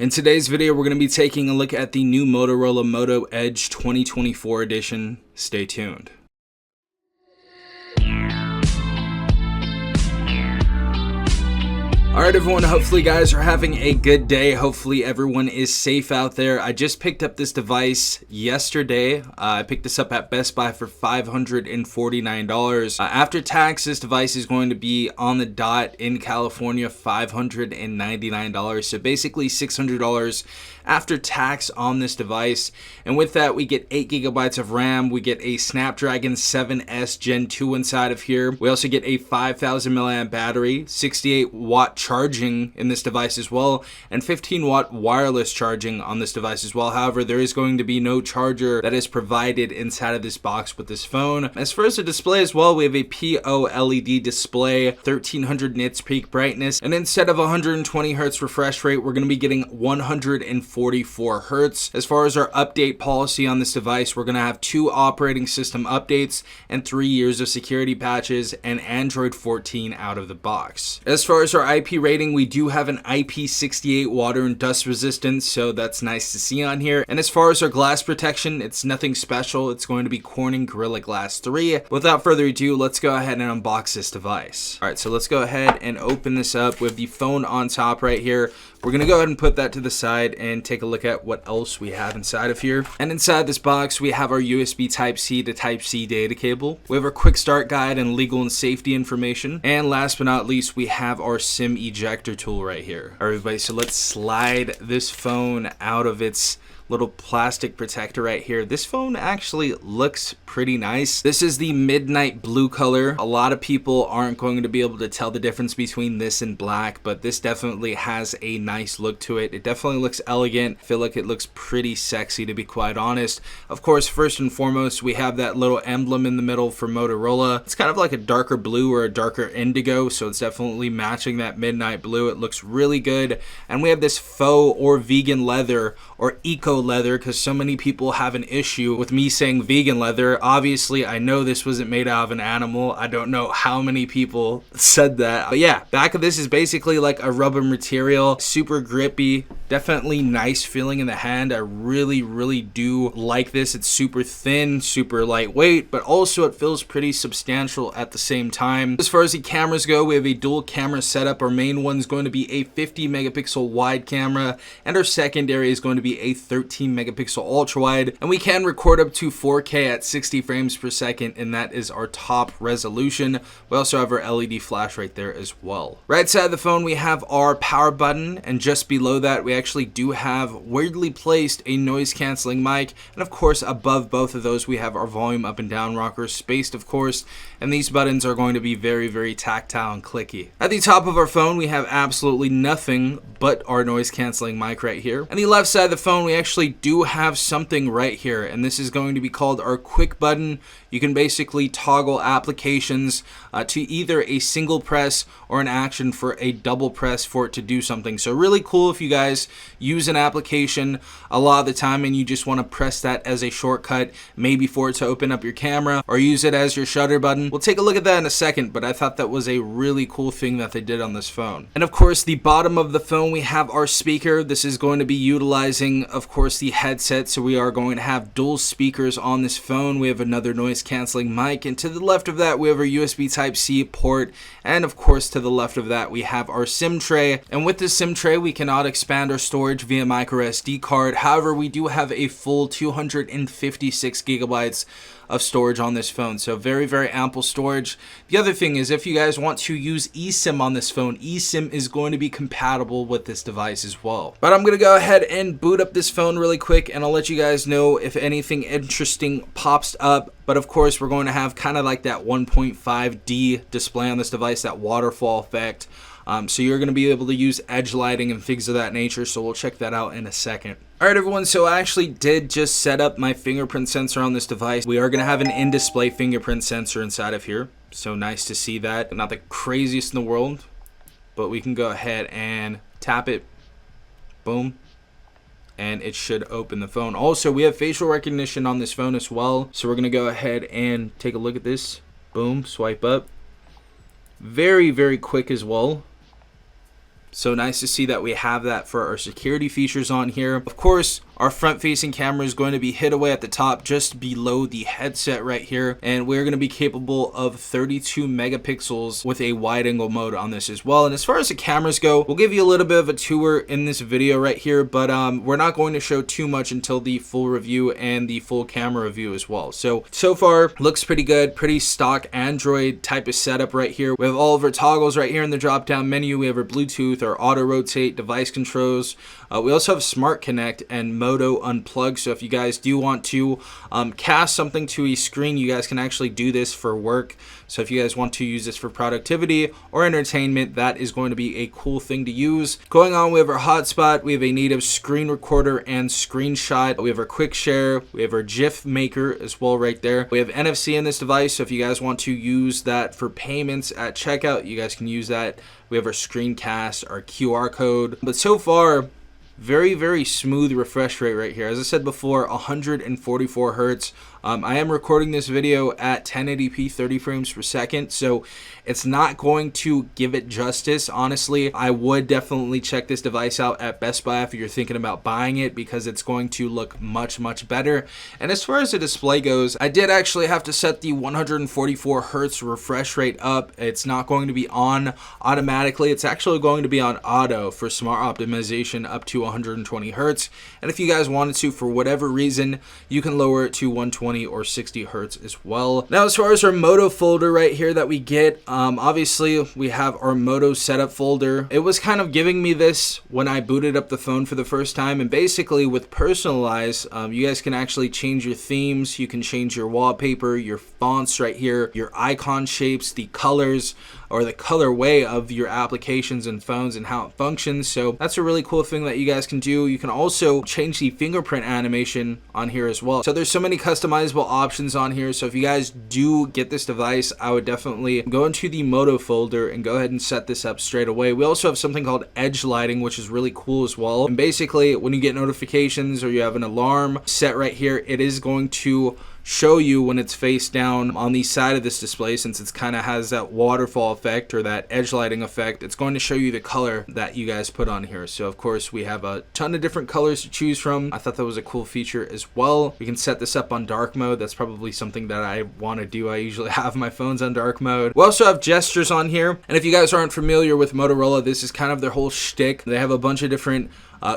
In today's video, we're going to be taking a look at the new Motorola Moto Edge 2024 edition. Stay tuned. Alright everyone, hopefully you guys are having a good day. Hopefully everyone is safe out there. I just picked up this device yesterday. I picked this up at Best Buy for $549. After tax, this device is going to be on the dot in California, $599. So basically $600 after tax on this device. And with that, we get 8 gigabytes of RAM. We get a Snapdragon 7S Gen 2 inside of here. We also get a 5,000 milliamp battery, 68 watt charging in this device as well, and 15 watt wireless charging on this device as well. However, there is going to be no charger that is provided inside of this box with this phone. As far as the display as well, we have a POLED display, 1300 nits peak brightness, and instead of 120 hertz refresh rate, we're going to be getting 144 hertz. As far as our update policy on this device, we're going to have 2 operating system updates and 3 years of security patches and Android 14 out of the box. As far as our IP rating, we do have an IP68 water and dust resistance, so that's nice to see on here. And as far as our glass protection, it's nothing special. It's going to be Corning Gorilla Glass 3. Without further ado, let's go ahead and unbox this device. All right, so let's go ahead and open this up with the phone on top right here. We're going to go ahead and put that to the side and take a look at what else we have inside of here. And inside this box, we have our USB Type-C to Type-C data cable. We have our quick start guide and legal and safety information. And last but not least, we have our SIM ejector tool right here. All right, everybody, so let's slide this phone out of its little plastic protector right here. This phone actually looks pretty nice. This is the midnight blue color. A lot of people aren't going to be able to tell the difference between this and black, but this definitely has a nice look to it. It definitely looks elegant. I feel like it looks pretty sexy, to be quite honest. Of course, first and foremost, we have that little emblem in the middle for Motorola. It's kind of like a darker blue or a darker indigo, so it's definitely matching that midnight blue. It looks really good. And we have this faux or vegan leather or eco leather, because so many people have an issue with me saying vegan leather. Obviously, I know this wasn't made out of an animal. I don't know how many people said that. But yeah, back of this is basically like a rubber material, super grippy, definitely nice feeling in the hand. I really do like this. It's super thin, super lightweight, but also it feels pretty substantial at the same time. As far as the cameras go, we have a dual camera setup. Our main one is going to be a 50 megapixel wide camera, and our secondary is going to be a 13 megapixel ultra wide, and we can record up to 4K at 60 frames per second, and that is our top resolution. We also have our LED flash right there as well. Right side of the phone, we have our power button, and just below that, we actually do have weirdly placed a noise canceling mic, and of course above both of those we have our volume up and down rockers, spaced of course, and these buttons are going to be very tactile and clicky. At the top of our phone, we have absolutely nothing but our noise canceling mic right here. On the left side of the phone, we actually do have something right here, and this is going to be called our quick button. You can basically toggle applications to either a single press or an action for a double press for it to do something. So really cool if you guys use an application a lot of the time and you just want to press that as a shortcut, maybe for it to open up your camera or use it as your shutter button. We'll take a look at that in a second, but I thought that was a really cool thing that they did on this phone. And of course, the bottom of the phone, we have our speaker. This is going to be utilizing, of course, the headset, so we are going to have dual speakers on this phone. We have another noise canceling mic, and to the left of that we have our USB Type-C port, and of course to the left of that we have our SIM tray. And with this SIM tray, we cannot expand our storage via micro SD card. However, we do have a full 256 gigabytes of storage on this phone, so very ample storage. The other thing is, if you guys want to use eSIM on this phone, eSIM is going to be compatible with this device as well. But I'm gonna go ahead and boot up this phone really quick, and I'll let you guys know if anything interesting pops up. But of course, we're going to have kind of like that 1.5D display on this device, that waterfall effect. So you're going to be able to use edge lighting and things of that nature, so we'll check that out in a second. Alright everyone, so I actually did just set up my fingerprint sensor on this device. We are going to have an in-display fingerprint sensor inside of here, so nice to see that. Not the craziest in the world, but we can go ahead and tap it, boom, and it should open the phone. Also, we have facial recognition on this phone as well, so we're going to go ahead and take a look at this. Boom, swipe up. Very quick as well. So nice to see that we have that for our security features on here. Of course, our front facing camera is going to be hid away at the top just below the headset right here. And we're going to be capable of 32 megapixels with a wide angle mode on this as well. And as far as the cameras go, we'll give you a little bit of a tour in this video right here, but we're not going to show too much until the full review and the full camera review as well. So far looks pretty good, pretty stock Android type of setup right here. We have all of our toggles right here in the drop down menu. We have our Bluetooth, our auto rotate, device controls. We also have Smart Connect and Moto Unplug. So if you guys do want to cast something to a screen, you guys can actually do this for work. So if you guys want to use this for productivity or entertainment, that is going to be a cool thing to use. Going on, we have our hotspot, we have a native screen recorder and screenshot. We have our quick share, we have our GIF maker as well right there. We have NFC in this device, so if you guys want to use that for payments at checkout, you guys can use that. We have our screencast, our QR code. But so far, very smooth refresh rate right here. As I said before, 144 hertz. I am recording this video at 1080p 30 frames per second, so it's not going to give it justice. Honestly, I would definitely check this device out at Best Buy if you're thinking about buying it, because it's going to look much better. And as far as the display goes, I did actually have to set the 144 hertz refresh rate up. It's not going to be on automatically. It's actually going to be on auto for smart optimization up to 120 hertz. And if you guys wanted to, for whatever reason, you can lower it to 120 or 60 hertz as well. Now, as far as our Moto folder right here that we get, obviously we have our Moto setup folder. It was kind of giving me this when I booted up the phone for the first time, and basically with Personalize, you guys can actually change your themes, you can change your wallpaper, your fonts right here, your icon shapes, the colors, or the colorway of your applications and phones and how it functions. So that's a really cool thing that you guys can do. You can also change the fingerprint animation on here as well. So there's so many customizable options on here. So if you guys do get this device, I would definitely go into the Moto folder and go ahead and set this up straight away. We also have something called edge lighting, which is really cool as well. And basically when you get notifications or you have an alarm set right here, it is going to show you when it's face down on the side of this display. Since it's kind of has that waterfall effect or that edge lighting effect, it's going to show you the color that you guys put on here. So of course we have a ton of different colors to choose from. I thought that was a cool feature as well. We can set this up on dark mode. That's probably something that I want to do. I usually have my phones on dark mode. We also have gestures on here, and if you guys aren't familiar with Motorola, this is kind of their whole shtick. They have a bunch of different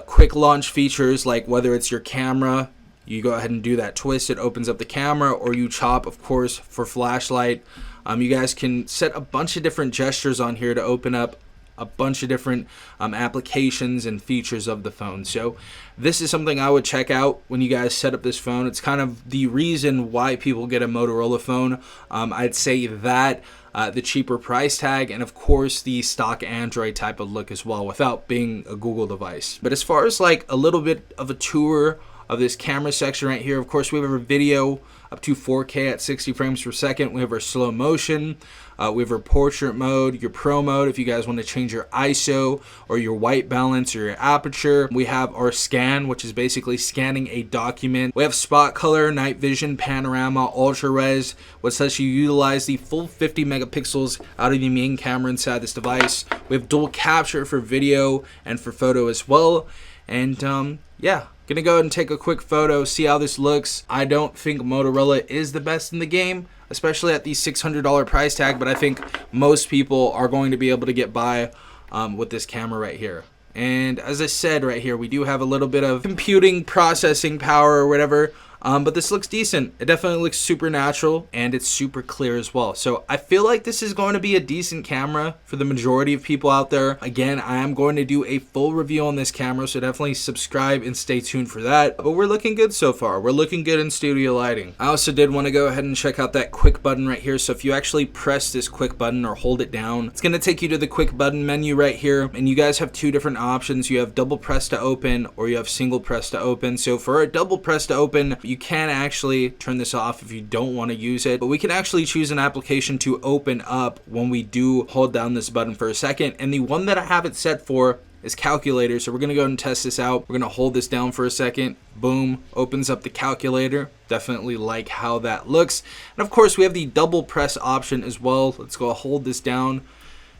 quick launch features, like whether it's your camera, you go ahead and do that twist, it opens up the camera, or you chop, of course, for flashlight. You guys can set a bunch of different gestures on here to open up a bunch of different applications and features of the phone. So this is something I would check out when you guys set up this phone. It's kind of the reason why people get a Motorola phone. I'd say that the cheaper price tag, and of course the stock Android type of look as well, without being a Google device. But as far as like a little bit of a tour of this camera section right here, of course we have our video up to 4K at 60 frames per second. We have our slow motion, we have our portrait mode, your pro mode if you guys want to change your ISO or your white balance or your aperture. We have our scan, which is basically scanning a document. We have spot color, night vision, panorama, ultra res, which lets you utilize the full 50 megapixels out of the main camera inside this device. We have dual capture for video and for photo as well. And yeah, gonna go ahead and take a quick photo, see how this looks. I don't think Motorola is the best in the game, especially at the $600 price tag, but I think most people are going to be able to get by with this camera right here. And as I said right here, we do have a little bit of computing processing power or whatever, but this looks decent. It definitely looks super natural, and it's super clear as well. So I feel like this is going to be a decent camera for the majority of people out there. Again, I am going to do a full review on this camera, so definitely subscribe and stay tuned for that. But we're looking good so far. We're looking good in studio lighting. I also did want to go ahead and check out that quick button right here. So if you actually press this quick button or hold it down, it's going to take you to the quick button menu right here. And you guys have two different options. You have double press to open, or you have single press to open. So for a double press to open, you can actually turn this off if you don't want to use it, but we can actually choose an application to open up when we do hold down this button for a second. And the one that I have it set for is calculator. So we're going to go ahead and test this out. We're going to hold this down for a second. Boom, opens up the calculator. Definitely like how that looks. And of course we have the double press option as well. Let's go hold this down.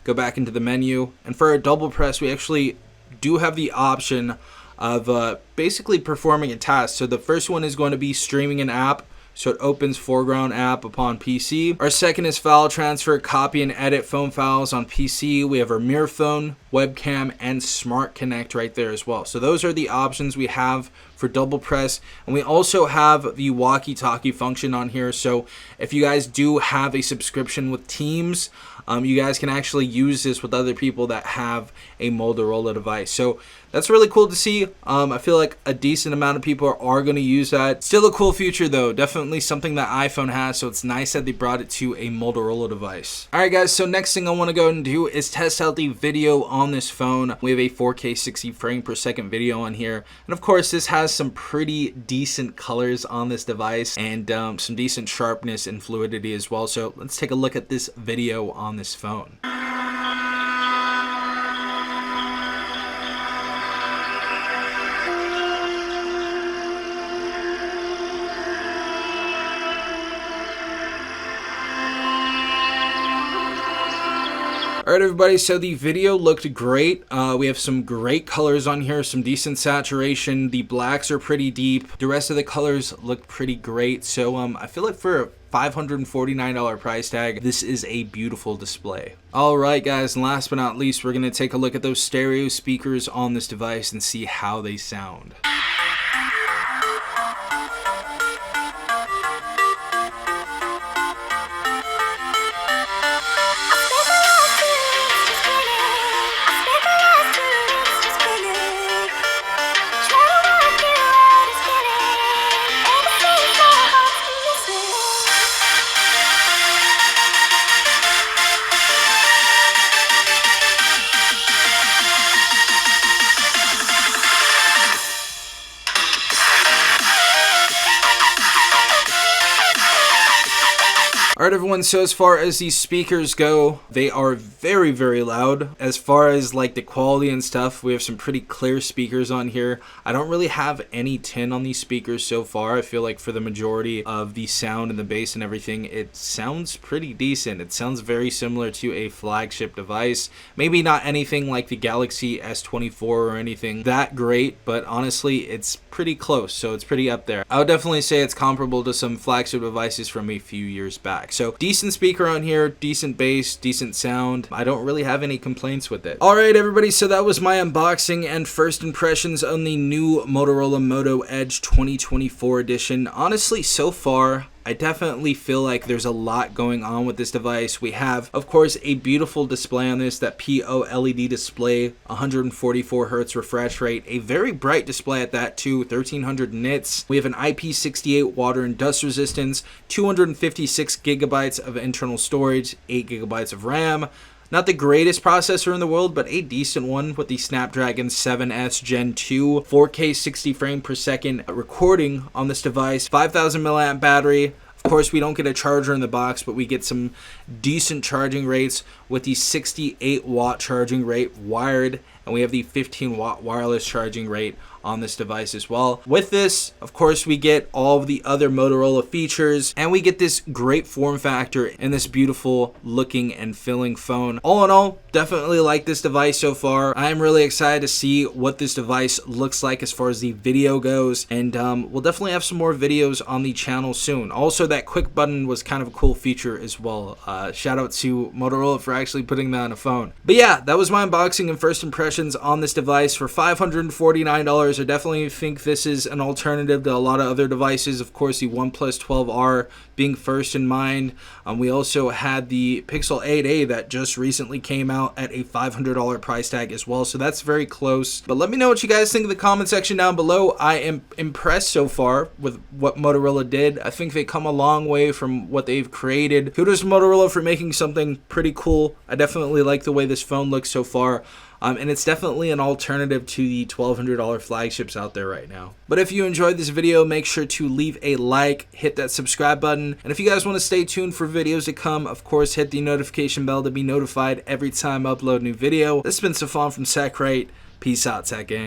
go back into the menu. And for our double press, we actually do have the option of basically performing a task. So the first one is going to be streaming an app. So it opens foreground app upon PC. Our second is file transfer, copy and edit phone files on PC. We have our mirror phone, webcam, and smart connect right there as well. So those are the options we have for double press. And we also have the walkie-talkie function on here. So if you guys do have a subscription with Teams, you guys can actually use this with other people that have a Motorola device. So that's really cool to see. I feel like a decent amount of people are going to use that. Still a cool feature though. Definitely something that iPhone has. So it's nice that they brought it to a Motorola device. All right, guys. So next thing I want to go and do is test out the video on this phone. We have a 4K 60 frame per second video on here. And of course, this has some pretty decent colors on this device and some decent sharpness and fluidity as well. So let's take a look at this video on this phone. Alright everybody, so the video looked great. We have some great colors on here, some decent saturation. The blacks are pretty deep. The rest of the colors look pretty great. So I feel like for a $549 price tag, this is a beautiful display. Alright guys, and last but not least, we're going to take a look at those stereo speakers on this device and see how they sound. Alright everyone, so as far as these speakers go, they are very, very loud. As far as like the quality and stuff, we have some pretty clear speakers on here. I don't really have any tin on these speakers so far. I feel like for the majority of the sound and the bass and everything, it sounds pretty decent. It sounds very similar to a flagship device. Maybe not anything like the Galaxy S24 or anything that great, but honestly, it's pretty close, so it's pretty up there. I would definitely say it's comparable to some flagship devices from a few years back. So decent speaker on here, decent bass, decent sound. I don't really have any complaints with it. Alright everybody, so that was my unboxing and first impressions on the new Motorola Moto Edge 2024 edition. Honestly, so far, I definitely feel like there's a lot going on with this device. We have, of course, a beautiful display on this, that POLED display, 144 Hz refresh rate, a very bright display at that too, 1300 nits. We have an IP68 water and dust resistance, 256 gigabytes of internal storage, 8 gigabytes of RAM. Not the greatest processor in the world, but a decent one with the Snapdragon 7S Gen 2, 4K 60 frame per second recording on this device, 5000 milliamp battery. Of course, we don't get a charger in the box, but we get some decent charging rates with the 68 watt charging rate wired, and we have the 15 watt wireless charging rate on this device as well. With this, of course, we get all of the other Motorola features, and we get this great form factor in this beautiful looking and feeling phone. All in all, definitely like this device so far. I'm really excited to see what this device looks like as far as the video goes, and we'll definitely have some more videos on the channel soon. Also, that quick button was kind of a cool feature as well. Shout out to Motorola for actually putting that on a phone. But yeah, that was my unboxing and first impressions on this device for $549. I definitely think this is an alternative to a lot of other devices. Of course, the OnePlus 12R being first in mind. We also had the Pixel 8a that just recently came out at a $500 price tag as well, so that's very close. But let me know what you guys think in the comment section down below. I am impressed so far with what Motorola did. I think they come a long way from what they've created. Kudos to Motorola for making something pretty cool. I definitely like the way this phone looks so far. And it's definitely an alternative to the $1,200 flagships out there right now. But if you enjoyed this video, make sure to leave a like, hit that subscribe button, and if you guys want to stay tuned for videos to come, of course, hit the notification bell to be notified every time I upload a new video. This has been Stefan from TechRight. Peace out, Tech Gang.